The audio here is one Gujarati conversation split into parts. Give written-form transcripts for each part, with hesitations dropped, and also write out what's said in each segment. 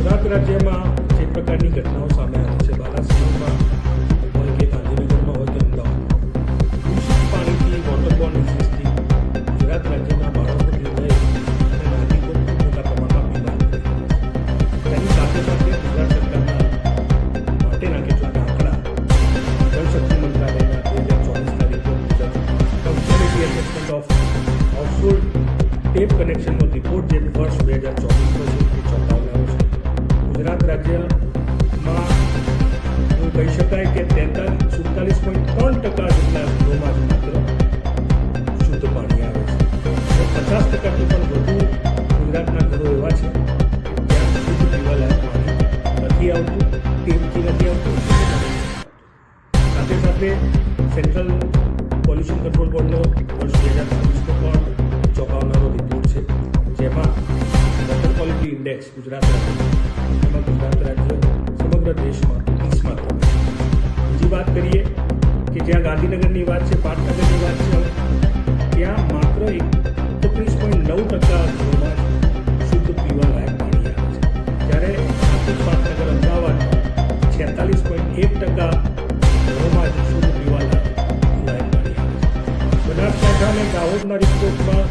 ગુજરાત રાજ્યમાં જે પ્રકારની ઘટનાઓ સામે આવી છે, બાલાસિનોરમાં હોય કે ગાંધીનગરમાં હોય કે અમદાવાદમાં, દૂષિત પાણીથી વોટરબોર્ન ડિસીઝથી ગુજરાત રાજ્યના બાળકોથી લઈ અને નાગરિકો ખૂબ મોટા પ્રમાણમાં બીમાર થઈ રહ્યા છે. તેની સાથે સાથે ગુજરાત સરકારના માટેના કેટલાક આંકડા જળશક્તિ મંત્રાલયના 2024ના રિપોર્ટ મુજબ consolidated assessment of household tap કનેક્શનનો રિપોર્ટ જે વર્ષ 2024નો છે એ ચોંકાવનારો છે. ગુજરાત રાજ્યમાં એવું કહી શકાય કે 47.3% જેટલા ઘરોમાં જ માત્ર શુદ્ધ પાણી આવે છે. 50%થી પણ વધુ ગુજરાતના ઘરો એવા છે કે જ્યાં શુદ્ધ પીવાલાયક પાણી નથી આવતું, ટેપથી નથી આવતું. સાથે સાથે સેન્ટ્રલ પોલ્યુશન કંટ્રોલ બોર્ડનો વર્ષ 2024નો પણ ચોંકાવનારો રિપોર્ટ છે, જેમાં વોટર ક્વોલિટી ઇન્ડેક્સ ગુજરાત રાજ્ય સમગ્ર દેશમાં 30માં ક્રમે છે. બીજી વાત કરીએ કે જ્યાં ગાંધીનગરની વાત છે, પાટનગરની વાત છે, ત્યાં માત્ર 31.9% ઘરોમાં શુદ્ધ પીવાલાયક પાણી આવે છે, જ્યારે પાટનગર અમદાવાદમાં 46.1% ઘરોમાં જ શુદ્ધ પીવાલાયક પાણી આવે છે. બનાસકાંઠા અને દાહોદના રિપોર્ટમાં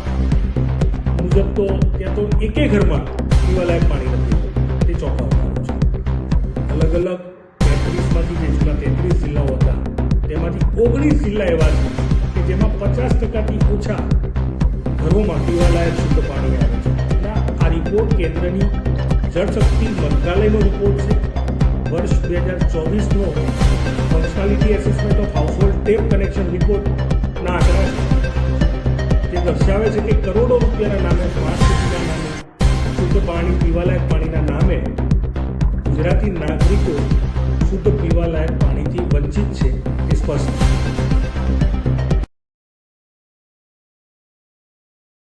મુજબ તો ત્યાં તો એકે ઘરમાં પીવાલાયક પાણી નથી હોતું, તે ચોંકાવનારું છે. અલગ અલગ 33માંથી જે જૂના 33 જિલ્લાઓ હતા તેમાંથી 19 જિલ્લા એવા છે કે જેમાં 50%થી ઓછા ઘરોમાં પીવાલાયક શુદ્ધ પાણી આવે છે. આ રિપોર્ટ કેન્દ્રની જળશક્તિ મંત્રાલયનો રિપોર્ટ છે. વર્ષ 2024નો functionality assessment of household tap connection રિપોર્ટના આંકડા છે, જે દર્શાવે છે કે કરોડો રૂપિયાના નામે, સ્માર્ટ સિટીના નામે, શુદ્ધ પાણી, પીવાલાયક પાણીના નામે ગુજરાતી નાગરિકો શુદ્ધ પીવાલાયક પાણીથી વંચિત છે એ સ્પષ્ટ છે.